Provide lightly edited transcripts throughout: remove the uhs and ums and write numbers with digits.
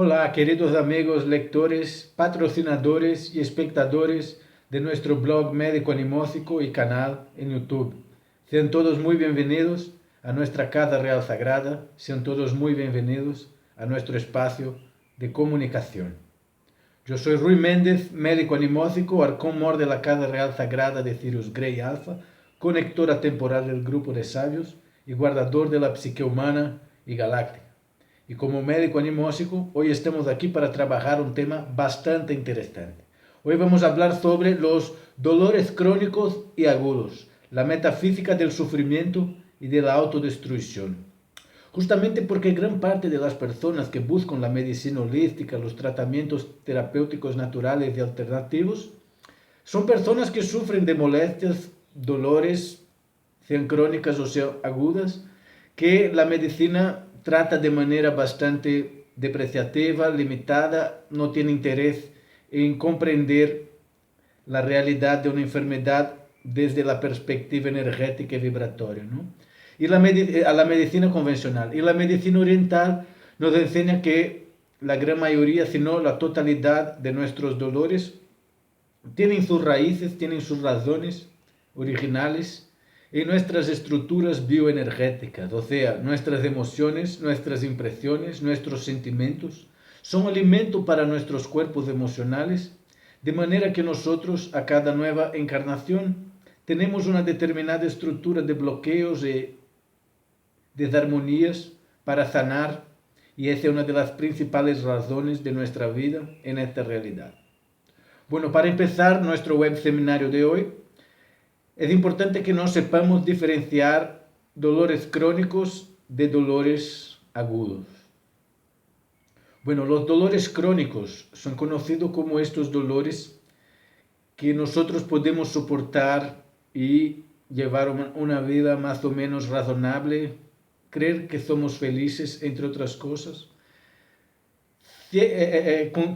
Hola, queridos amigos, lectores, patrocinadores y espectadores de nuestro blog Médico Animósico y canal en YouTube. Sean todos muy bienvenidos a nuestra Casa Real Sagrada, sean todos muy bienvenidos a nuestro espacio de comunicación. Yo soy Rui Méndez, médico animósico, arcón mor de la Casa Real Sagrada de Sirius Grey Alpha, conector atemporal del grupo de sabios y guardador de la psique humana y galáctica. Y como médico animósico, hoy estamos aquí para trabajar un tema bastante interesante. Hoy vamos a hablar sobre los dolores crónicos y agudos, la metafísica del sufrimiento y de la autodestrucción. Justamente porque gran parte de las personas que buscan la medicina holística, los tratamientos terapéuticos naturales y alternativos, son personas que sufren de molestias, dolores, sean crónicas o sean agudas, que la medicina trata de manera bastante depreciativa, limitada, no tiene interés en comprender la realidad de una enfermedad desde la perspectiva energética y vibratoria, ¿no? Y a la medicina convencional. Y la medicina oriental nos enseña que la gran mayoría, si no la totalidad de nuestros dolores, tienen sus raíces, tienen sus razones originales en nuestras estructuras bioenergéticas, o sea, nuestras emociones, nuestras impresiones, nuestros sentimientos, son alimento para nuestros cuerpos emocionales, de manera que nosotros a cada nueva encarnación tenemos una determinada estructura de bloqueos y desarmonías para sanar, y esa es una de las principales razones de nuestra vida en esta realidad. Bueno, para empezar nuestro web seminario de hoy, es importante que nos sepamos diferenciar dolores crónicos de dolores agudos. Bueno, los dolores crónicos son conocidos como estos dolores que nosotros podemos soportar y llevar una vida más o menos razonable, creer que somos felices, entre otras cosas,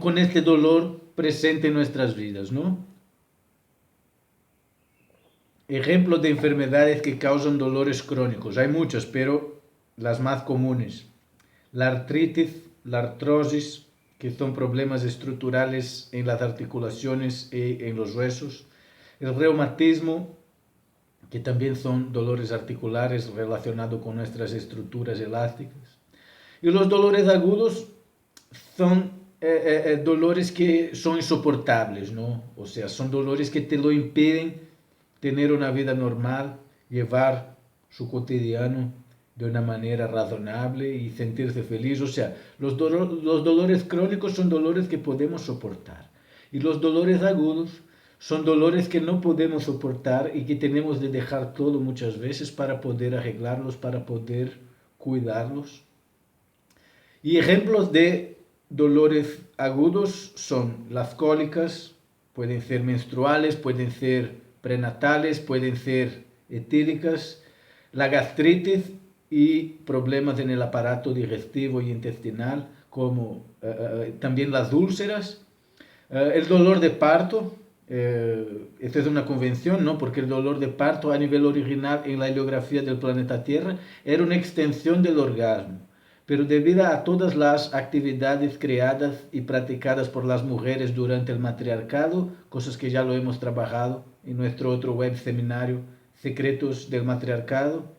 con este dolor presente en nuestras vidas, ¿no? Ejemplos de enfermedades que causan dolores crónicos. Hay muchas, pero las más comunes. La artritis, la artrosis, que son problemas estructurales en las articulaciones y en los huesos. El reumatismo, que también son dolores articulares relacionados con nuestras estructuras elásticas. Y los dolores agudos son dolores que son insoportables, ¿no? O sea, son dolores que te lo impiden tener una vida normal, llevar su cotidiano de una manera razonable y sentirse feliz. O sea, los dolores crónicos son dolores que podemos soportar. Y los dolores agudos son dolores que no podemos soportar y que tenemos de dejar todo muchas veces para poder arreglarlos, para poder cuidarlos. Y ejemplos de dolores agudos son las cólicas, pueden ser menstruales, pueden ser prenatales, pueden ser etíricas, la gastritis y problemas en el aparato digestivo y intestinal, como también las úlceras, el dolor de parto. Esta es una convención, ¿no? Porque el dolor de parto a nivel original en la heliografía del planeta Tierra era una extensión del orgasmo, pero debido a todas las actividades creadas y practicadas por las mujeres durante el matriarcado, cosas que ya lo hemos trabajado en nuestro otro web seminario, Secretos del Matriarcado,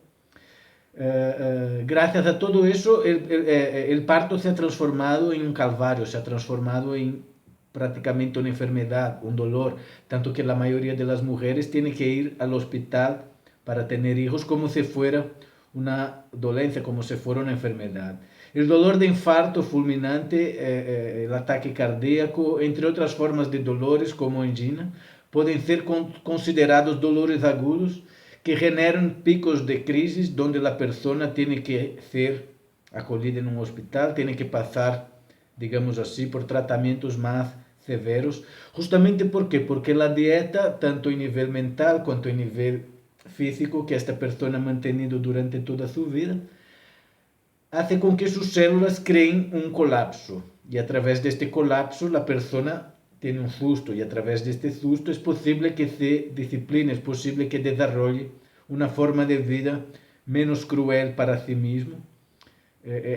gracias a todo eso, el parto se ha transformado en un calvario, se ha transformado en prácticamente una enfermedad, un dolor, tanto que la mayoría de las mujeres tienen que ir al hospital para tener hijos como si fuera una dolencia, como si fuera una enfermedad. El dolor de infarto fulminante, el ataque cardíaco, entre otras formas de dolores como angina, pueden ser considerados dolores agudos que generan picos de crisis donde la persona tiene que ser acogida en un hospital, tiene que pasar, digamos así, por tratamientos más severos. Justamente porque la dieta, tanto en nivel mental cuanto en nivel físico, que esta persona ha mantenido durante toda su vida, hace con que sus células creen un colapso. Y a través de este colapso la persona tiene un susto, y a través de este susto es posible que se discipline, es posible que desarrolle una forma de vida menos cruel para sí mismo,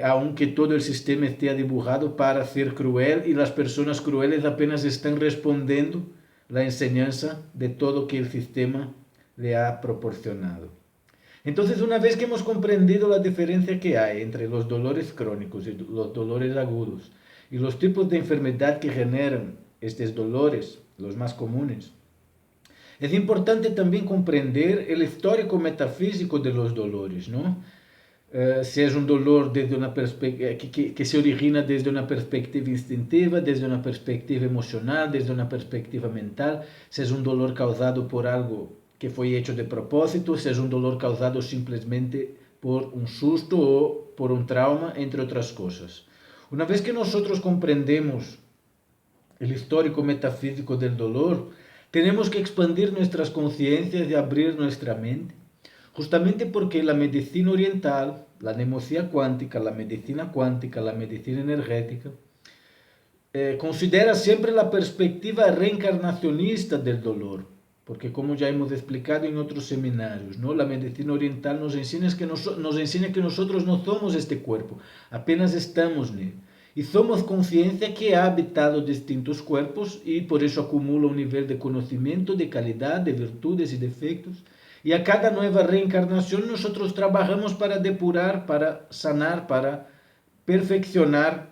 aunque todo el sistema esté dibujado para ser cruel y las personas crueles apenas están respondiendo la enseñanza de todo que el sistema le ha proporcionado. Entonces, una vez que hemos comprendido la diferencia que hay entre los dolores crónicos y los dolores agudos y los tipos de enfermedad que generan estos dolores, los más comunes, es importante también comprender el histórico metafísico de los dolores, ¿no? Si es un dolor desde una que se origina desde una perspectiva instintiva, desde una perspectiva emocional, desde una perspectiva mental, si es un dolor causado por algo que fue hecho de propósito, si es un dolor causado simplemente por un susto o por un trauma, entre otras cosas. Una vez que nosotros comprendemos el histórico metafísico del dolor, tenemos que expandir nuestras conciencias y abrir nuestra mente, justamente porque la medicina oriental, la mnemosía cuántica, la medicina energética, considera siempre la perspectiva reencarnacionista del dolor, porque como ya hemos explicado en otros seminarios, ¿no? La medicina oriental nos enseña que nosotros no somos este cuerpo, apenas estamos en él. Y somos conciencia que ha habitado distintos cuerpos y por eso acumula un nivel de conocimiento, de calidad, de virtudes y defectos. Y a cada nueva reencarnación nosotros trabajamos para depurar, para sanar, para perfeccionar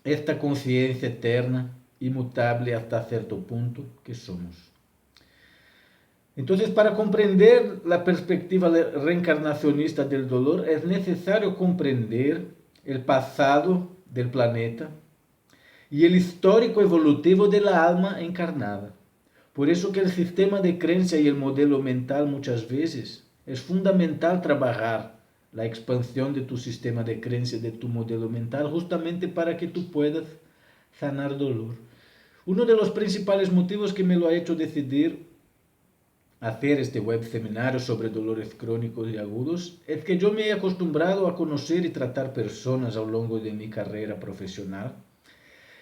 esta conciencia eterna, inmutable hasta cierto punto que somos. Entonces, para comprender la perspectiva reencarnacionista del dolor, es necesario comprender el pasado del planeta y el histórico evolutivo de la alma encarnada. Por eso que el sistema de creencia y el modelo mental muchas veces es fundamental trabajar la expansión de tu sistema de creencia, de tu modelo mental, justamente para que tú puedas sanar dolor. Uno de los principales motivos que me lo ha hecho decidir hacer este web seminario sobre dolores crónicos y agudos es que yo me he acostumbrado a conocer y tratar personas a lo largo de mi carrera profesional,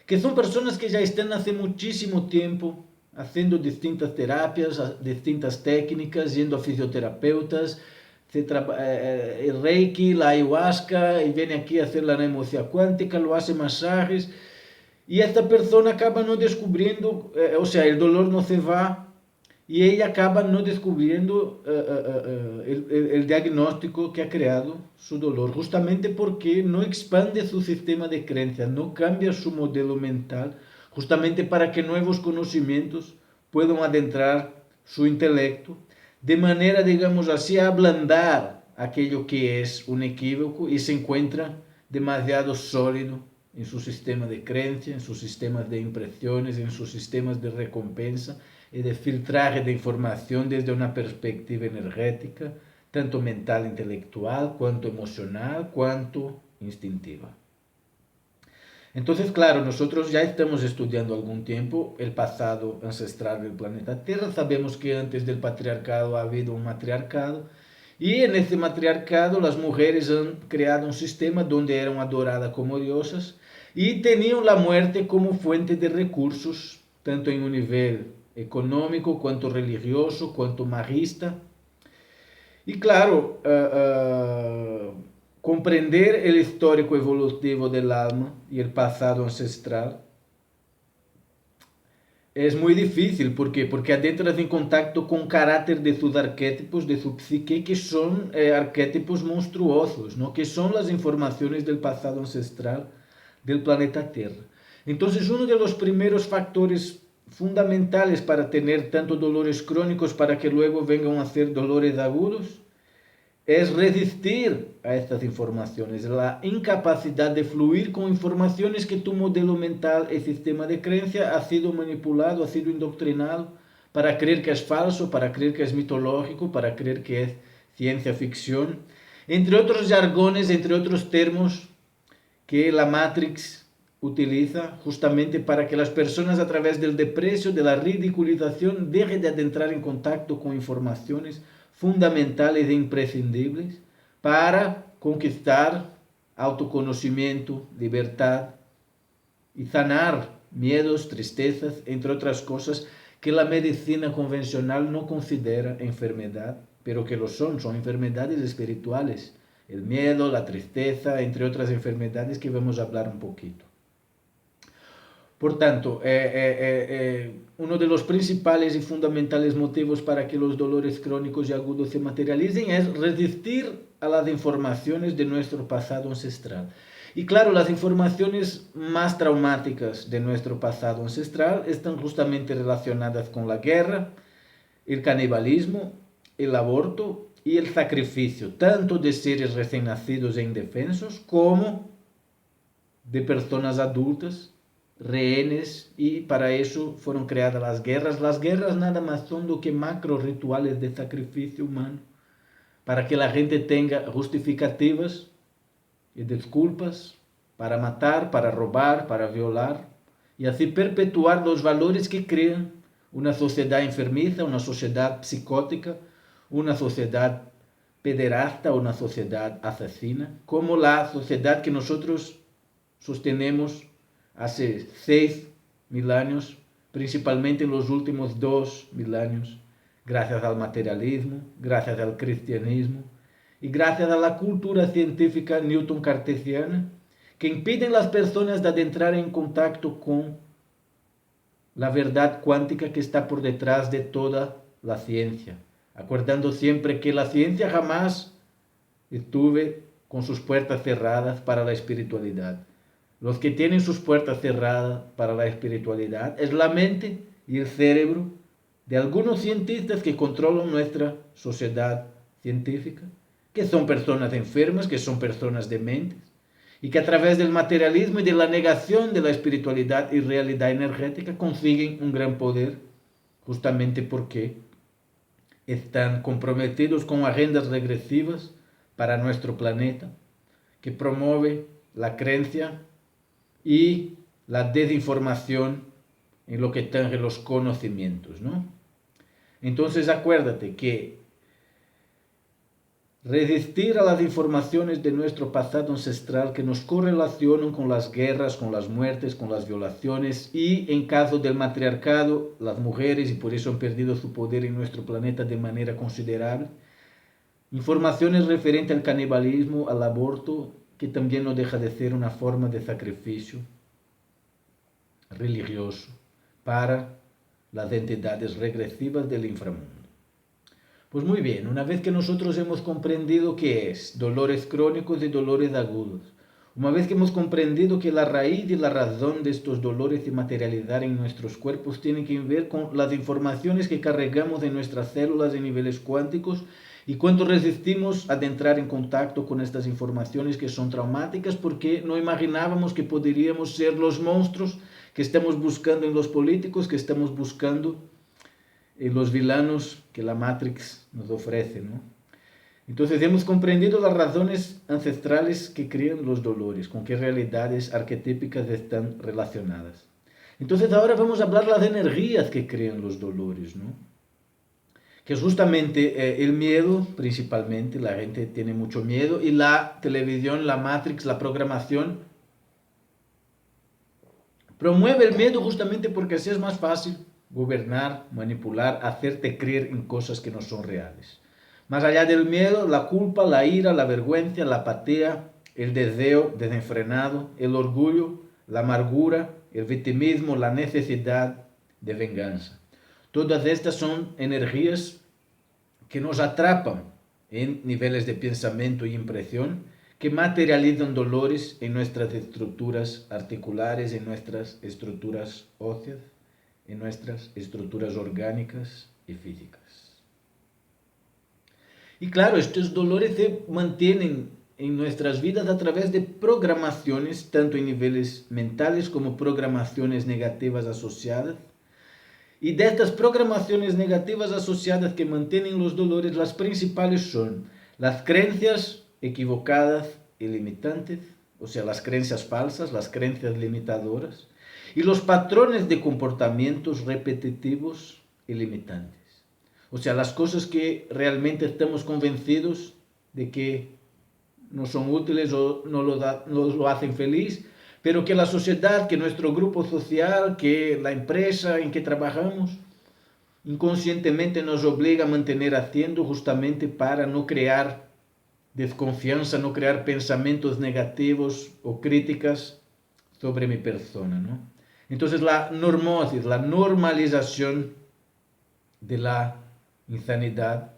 que son personas que ya están hace muchísimo tiempo haciendo distintas terapias, distintas técnicas, yendo a fisioterapeutas, el reiki, la ayahuasca, y viene aquí a hacer la mnemosía cuántica, lo hace masajes, y esta persona acaba no descubriendo, o sea, el dolor no se va, y ella acaba no descubriendo el diagnóstico que ha creado su dolor, justamente porque no expande su sistema de creencias, no cambia su modelo mental, justamente para que nuevos conocimientos puedan adentrar su intelecto, de manera, digamos así, a ablandar aquello que es un equívoco y se encuentra demasiado sólido en su sistema de creencia, en sus sistemas de impresiones, en sus sistemas de recompensa y de filtraje de información desde una perspectiva energética, tanto mental, intelectual, cuanto emocional, cuanto instintiva. Entonces, claro, nosotros ya estamos estudiando algún tiempo el pasado ancestral del planeta Tierra. Sabemos que antes del patriarcado ha habido un matriarcado y en este matriarcado las mujeres han creado un sistema donde eran adoradas como diosas y tenían la muerte como fuente de recursos, tanto en un nivel económico, cuanto religioso, cuanto magista. Y claro, comprender el histórico evolutivo del alma y el pasado ancestral es muy difícil. ¿Por qué? Porque adentras en contacto con carácter de sus arquetipos, de su psique, que son arquetipos monstruosos, ¿no? Que son las informaciones del pasado ancestral del planeta Tierra. Entonces, uno de los primeros factores fundamentales para tener tantos dolores crónicos, para que luego vengan a ser dolores agudos, es resistir a estas informaciones, la incapacidad de fluir con informaciones que tu modelo mental y sistema de creencia ha sido manipulado, ha sido indoctrinado para creer que es falso, para creer que es mitológico, para creer que es ciencia ficción, entre otros jargones, entre otros términos que la Matrix utiliza justamente para que las personas a través del desprecio, de la ridiculización, dejen de adentrar en contacto con informaciones fundamentales e imprescindibles para conquistar autoconocimiento, libertad y sanar miedos, tristezas, entre otras cosas que la medicina convencional no considera enfermedad, pero que lo son enfermedades espirituales, el miedo, la tristeza, entre otras enfermedades que vamos a hablar un poquito. Por tanto, uno de los principales y fundamentales motivos para que los dolores crónicos y agudos se materialicen es resistir a las informaciones de nuestro pasado ancestral. Y claro, las informaciones más traumáticas de nuestro pasado ancestral están justamente relacionadas con la guerra, el canibalismo, el aborto y el sacrificio, tanto de seres recién nacidos e indefensos como de personas adultas, rehenes, y para eso fueron creadas las guerras. Las guerras nada más son do que macro rituales de sacrificio humano, para que la gente tenga justificativas y desculpas para matar, para robar, para violar, y así perpetuar los valores que crean una sociedad enfermiza, una sociedad psicótica, una sociedad pederasta, una sociedad asesina, como la sociedad que nosotros sostenemos hace 6.000 años, principalmente en los últimos 2.000 años, gracias al materialismo, gracias al cristianismo y gracias a la cultura científica newton-cartesiana, que impiden a las personas de adentrar en contacto con la verdad cuántica que está por detrás de toda la ciencia, acordando siempre que la ciencia jamás estuvo con sus puertas cerradas para la espiritualidad. Los que tienen sus puertas cerradas para la espiritualidad es la mente y el cerebro de algunos cientistas que controlan nuestra sociedad científica, que son personas enfermas, que son personas dementes, y que a través del materialismo y de la negación de la espiritualidad y realidad energética consiguen un gran poder, justamente porque están comprometidos con agendas regresivas para nuestro planeta, que promueve la creencia y la desinformación en lo que tange los conocimientos, ¿no? Entonces acuérdate que resistir a las informaciones de nuestro pasado ancestral que nos correlacionan con las guerras, con las muertes, con las violaciones y, en caso del matriarcado, las mujeres, y por eso han perdido su poder en nuestro planeta de manera considerable. Informaciones referentes al canibalismo, al aborto, que también no deja de ser una forma de sacrificio religioso para las entidades regresivas del inframundo. Pues muy bien, una vez que nosotros hemos comprendido qué es dolores crónicos y dolores agudos, una vez que hemos comprendido que la raíz y la razón de estos dolores se materializar en nuestros cuerpos tienen que ver con las informaciones que cargamos en nuestras células en niveles cuánticos y cuánto resistimos a entrar en contacto con estas informaciones que son traumáticas porque no imaginábamos que podríamos ser los monstruos que estamos buscando en los políticos, que estamos buscando los villanos que la Matrix nos ofrece, ¿no? Entonces hemos comprendido las razones ancestrales que crean los dolores, con qué realidades arquetípicas están relacionadas. Entonces ahora vamos a hablar de las energías que crean los dolores, ¿no? Que es justamente el miedo, principalmente, la gente tiene mucho miedo, y la televisión, la Matrix, la programación, promueve el miedo justamente porque así es más fácil gobernar, manipular, hacerte creer en cosas que no son reales. Más allá del miedo, la culpa, la ira, la vergüenza, la apatía, el deseo desenfrenado, el orgullo, la amargura, el victimismo, la necesidad de venganza. Todas estas son energías que nos atrapan en niveles de pensamiento y impresión, que materializan dolores en nuestras estructuras articulares, en nuestras estructuras óseas, en nuestras estructuras orgánicas y físicas. Y claro, estos dolores se mantienen en nuestras vidas a través de programaciones, tanto en niveles mentales como programaciones negativas asociadas. Y de estas programaciones negativas asociadas que mantienen los dolores, las principales son las creencias equivocadas y limitantes, o sea, las creencias falsas, las creencias limitadoras, y los patrones de comportamientos repetitivos y limitantes. O sea, las cosas que realmente estamos convencidos de que no son útiles o no lo hacen feliz, pero que la sociedad, que nuestro grupo social, que la empresa en que trabajamos, inconscientemente nos obliga a mantener haciendo justamente para no crear desconfianza, no crear pensamientos negativos o críticas sobre mi persona, ¿no? Entonces la normosis, la normalización de la insanidad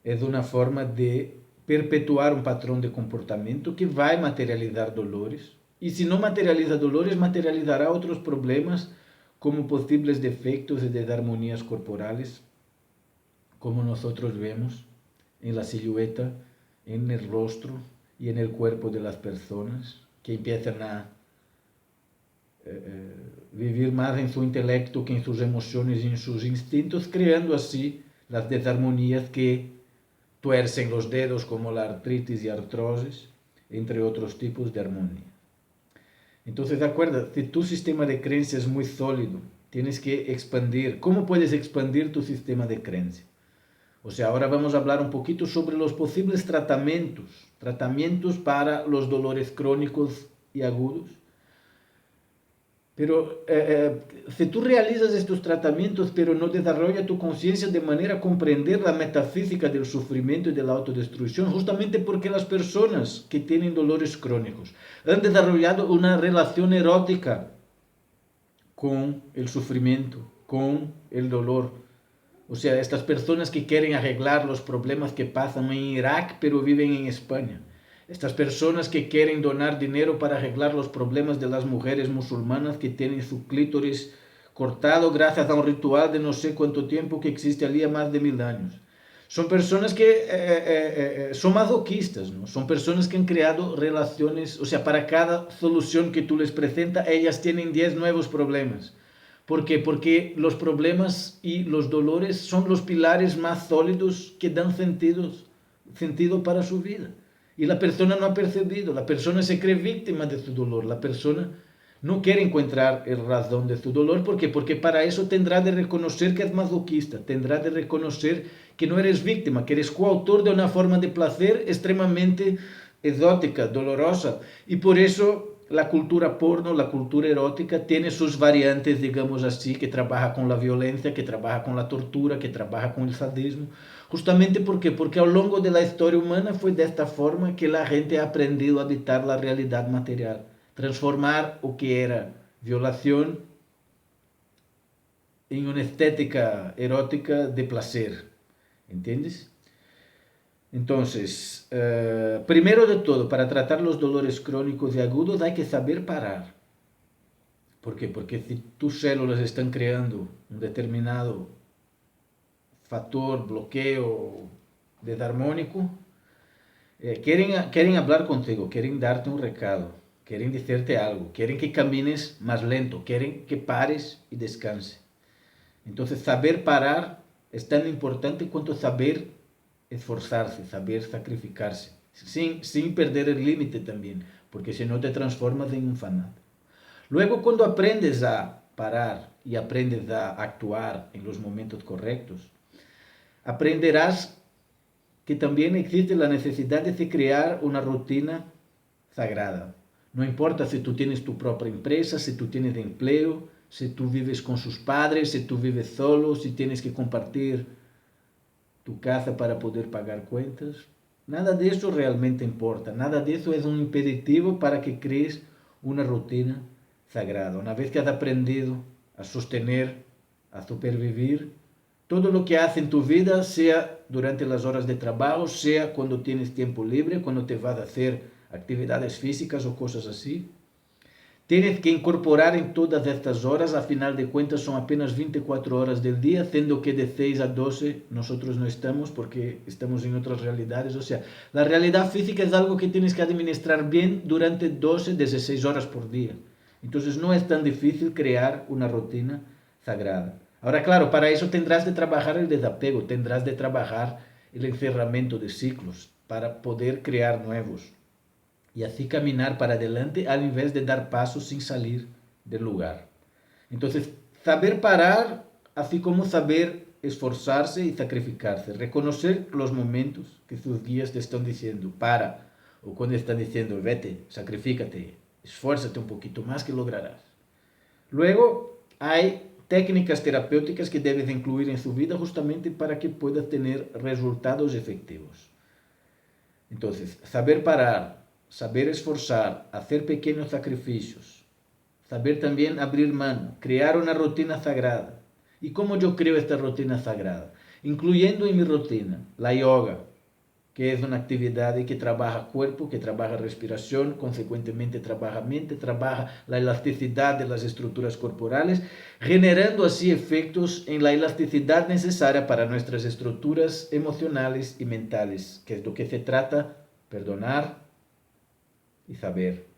es una forma de perpetuar un patrón de comportamiento que vai materializar dolores. Y si no materializa dolores, materializará otros problemas como posibles defectos y desarmonías corporales, como nosotros vemos en la silueta, en el rostro y en el cuerpo de las personas que empiezan a vivir más en su intelecto que en sus emociones y en sus instintos, creando así las desarmonías que tuercen los dedos como la artritis y artrosis, entre otros tipos de armonía. Entonces, acuérdate, si tu sistema de creencia es muy sólido, tienes que expandir. ¿Cómo puedes expandir tu sistema de creencia? O sea, ahora vamos a hablar un poquito sobre los posibles tratamientos para los dolores crónicos y agudos. Pero si tú realizas estos tratamientos, pero no desarrollas tu conciencia de manera a comprender la metafísica del sufrimiento y de la autodestrucción, justamente porque las personas que tienen dolores crónicos han desarrollado una relación erótica con el sufrimiento, con el dolor. O sea, estas personas que quieren arreglar los problemas que pasan en Irak, pero viven en España. Estas personas que quieren donar dinero para arreglar los problemas de las mujeres musulmanas que tienen su clítoris cortado gracias a un ritual de no sé cuánto tiempo que existe allí a más de 1000 años. Son personas que son masoquistas, ¿no? Son personas que han creado relaciones, o sea, para cada solución que tú les presentas, ellas tienen 10 nuevos problemas. ¿Por qué? Porque los problemas y los dolores son los pilares más sólidos que dan sentido para su vida. Y la persona no ha percibido, la persona se cree víctima de su dolor, la persona no quiere encontrar el razón de su dolor. ¿Por qué? Porque para eso tendrá de reconocer que es masoquista, tendrá de reconocer que no eres víctima, que eres coautor de una forma de placer extremadamente exótica, dolorosa. Y por eso la cultura porno, la cultura erótica tiene sus variantes, digamos así, que trabaja con la violencia, que trabaja con la tortura, que trabaja con el sadismo. Justamente porque a lo largo de la historia humana fue de esta forma que la gente ha aprendido a habitar la realidad material, transformar o que era violación en una estética erótica de placer, ¿entiendes? Entonces, primero de todo, para tratar los dolores crónicos y agudos hay que saber parar. ¿Por qué? Porque si tus células están creando un determinado factor, bloqueo desarmónico, quieren hablar contigo, quieren darte un recado, quieren decirte algo, quieren que camines más lento, quieren que pares y descanses. Entonces, saber parar es tan importante cuanto saber esforzarse, saber sacrificarse, sin perder el límite también, porque si no te transformas en un fanático. Luego, cuando aprendes a parar y aprendes a actuar en los momentos correctos, aprenderás que también existe la necesidad de crear una rutina sagrada. No importa si tú tienes tu propia empresa, si tú tienes empleo, si tú vives con sus padres, si tú vives solo, si tienes que compartir tu casa para poder pagar cuentas. Nada de eso realmente importa, nada de eso es un impeditivo para que crees una rutina sagrada. Una vez que has aprendido a sostener, a supervivir, todo lo que haces en tu vida, sea durante las horas de trabajo, sea cuando tienes tiempo libre, cuando te vas a hacer actividades físicas o cosas así, tienes que incorporar en todas estas horas, a final de cuentas son apenas 24 horas del día, siendo que de 6 a 12 nosotros no estamos porque estamos en otras realidades. O sea, la realidad física es algo que tienes que administrar bien durante 12, 16 horas por día. Entonces no es tan difícil crear una rutina sagrada. Ahora, claro, para eso tendrás de trabajar el desapego, tendrás de trabajar el encerramiento de ciclos para poder crear nuevos. Y así caminar para adelante al invés de dar pasos sin salir del lugar. Entonces, saber parar, así como saber esforzarse y sacrificarse, reconocer los momentos que sus guías te están diciendo, para, o cuando están diciendo, vete, sacrifícate, esfuérzate un poquito más que lograrás. Luego, hay técnicas terapéuticas que debes incluir en su vida justamente para que puedas tener resultados efectivos. Entonces, saber parar, saber esforzar, hacer pequeños sacrificios, saber también abrir mano, crear una rutina sagrada. ¿Y cómo yo creo esta rutina sagrada? Incluyendo en mi rutina la yoga, que es una actividad que trabaja cuerpo, que trabaja respiración, consecuentemente trabaja mente, trabaja la elasticidad de las estructuras corporales, generando así efectos en la elasticidad necesaria para nuestras estructuras emocionales y mentales, que es lo que se trata, perdonar y saber.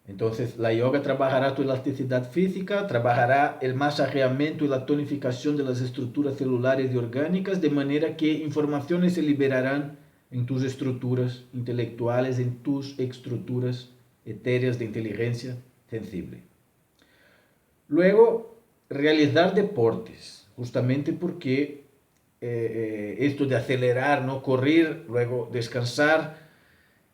Entonces, la yoga trabajará tu elasticidad física, trabajará el masajeamiento y la tonificación de las estructuras celulares y orgánicas, de manera que informaciones se liberarán en tus estructuras intelectuales, en tus estructuras etéreas de inteligencia sensible. Luego, realizar deportes, justamente porque esto de acelerar, no correr, luego descansar,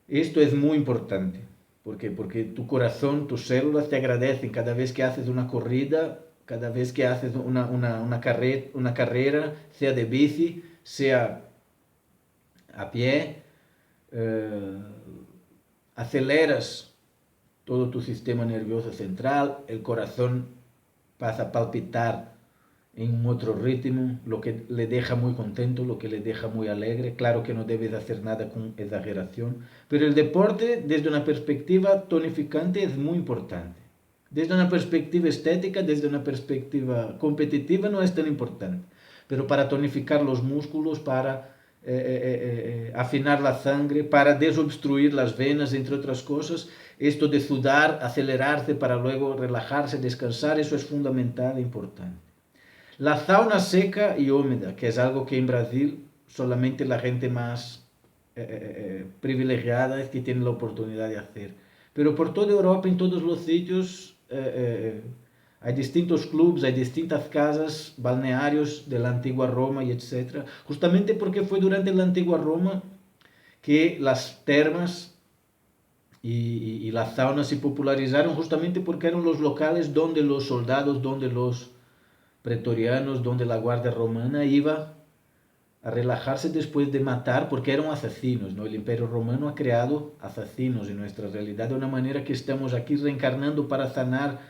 esto es muy importante. ¿Por qué? Porque tu corazón, tus células te agradecen cada vez que haces una corrida, cada vez que haces una carrera, sea de bici, sea a pie, aceleras todo tu sistema nervioso central, el corazón pasa a palpitar en un otro ritmo, lo que le deja muy contento, lo que le deja muy alegre. Claro que no debes hacer nada con exageración, pero el deporte desde una perspectiva tonificante es muy importante. Desde una perspectiva estética, desde una perspectiva competitiva no es tan importante, pero para tonificar los músculos, para afinar la sangre, para desobstruir las venas, entre otras cosas, esto de sudar, acelerarse para luego relajarse, descansar, eso es fundamental e importante. La sauna seca y húmeda, que es algo que en Brasil solamente la gente más privilegiada es que tiene la oportunidad de hacer. Pero por toda Europa, en todos los sitios, hay distintos clubes, hay distintas casas, balnearios de la antigua Roma y etc. Justamente porque fue durante la antigua Roma que las termas y las saunas se popularizaron, justamente porque eran los locales donde los soldados, donde los pretorianos, donde la guardia romana iba a relajarse después de matar, porque eran asesinos, ¿no? El Imperio Romano ha creado asesinos en nuestra realidad de una manera que estamos aquí reencarnando para sanar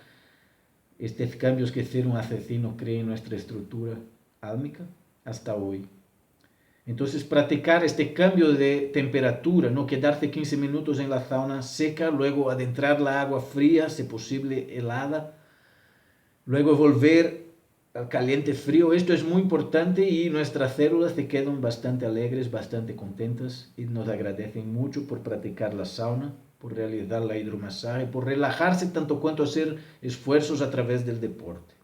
estos cambios que ser un asesino crea en nuestra estructura álmica hasta hoy. Entonces, practicar este cambio de temperatura, no quedarse 15 minutos en la sauna seca, luego adentrar la agua fría, si posible helada, luego volver al caliente frío. Esto es muy importante y nuestras células se quedan bastante alegres, bastante contentas y nos agradecen mucho por practicar la sauna, por realizar la hidromasaje, por relajarse tanto cuanto hacer esfuerzos a través del deporte.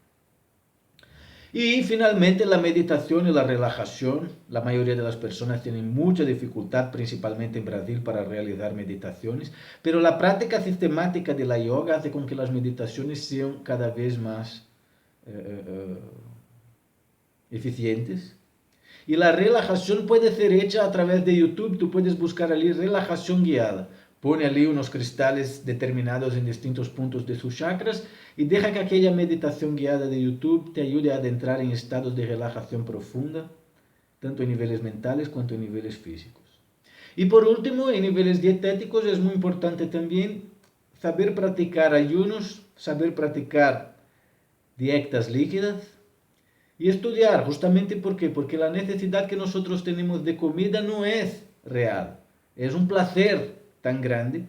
Y finalmente la meditación y la relajación. La mayoría de las personas tienen mucha dificultad, principalmente en Brasil, para realizar meditaciones, pero la práctica sistemática de la yoga hace con que las meditaciones sean cada vez más eficientes. Y la relajación puede ser hecha a través de YouTube. Tú puedes buscar allí relajación guiada. Pone allí unos cristales determinados en distintos puntos de sus chakras y deja que aquella meditación guiada de YouTube te ayude a adentrar en estados de relajación profunda, tanto en niveles mentales cuanto en niveles físicos. Y por último, en niveles dietéticos es muy importante también saber practicar ayunos, saber practicar dietas líquidas y estudiar, justamente porque la necesidad que nosotros tenemos de comida no es real, es un placer tan grande.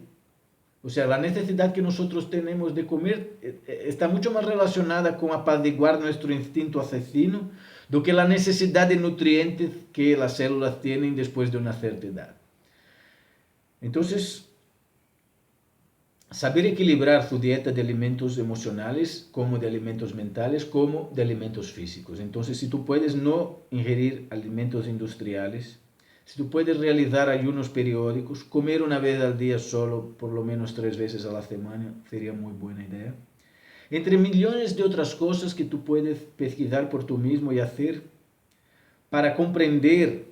O sea, la necesidad que nosotros tenemos de comer está mucho más relacionada con apaciguar nuestro instinto asesino do que la necesidad de nutrientes que las células tienen después de una cierta edad. Entonces, saber equilibrar su dieta de alimentos emocionales, como de alimentos mentales, como de alimentos físicos. Entonces, si tú puedes no ingerir alimentos industriales, si tú puedes realizar ayunos periódicos, comer una vez al día solo, por lo menos 3 veces a la semana, sería muy buena idea. Entre millones de otras cosas que tú puedes pesquisar por tú mismo y hacer para comprender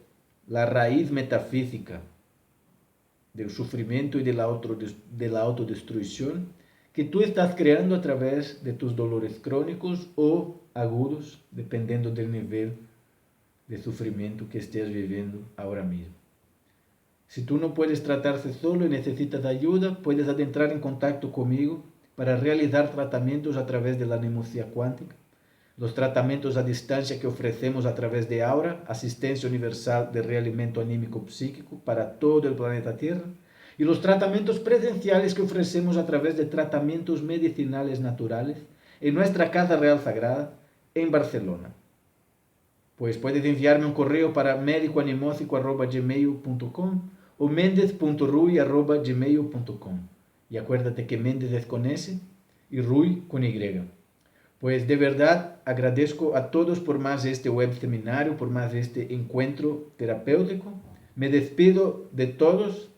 la raíz metafísica del sufrimiento y de la autodestrucción que tú estás creando a través de tus dolores crónicos o agudos, dependiendo del nivel de sufrimiento que estés viviendo ahora mismo. Si tú no puedes tratarse solo y necesitas ayuda, puedes adentrar en contacto conmigo para realizar tratamientos a través de la neumocía cuántica, los tratamientos a distancia que ofrecemos a través de Aura, asistencia universal de realimento anímico psíquico para todo el planeta Tierra, y los tratamientos presenciales que ofrecemos a través de tratamientos medicinales naturales en nuestra Casa Real Sagrada en Barcelona. Pues puedes enviarme un correo para medicoanimósico@gmail.com o mendez.rui@gmail.com. Y acuérdate que Méndez es con S y Rui con Y. Pues de verdad agradezco a todos por más este web seminario, por más este encuentro terapéutico. Me despido de todos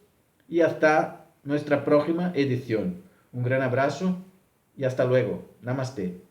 y hasta nuestra próxima edición. Un gran abrazo y hasta luego. Namaste.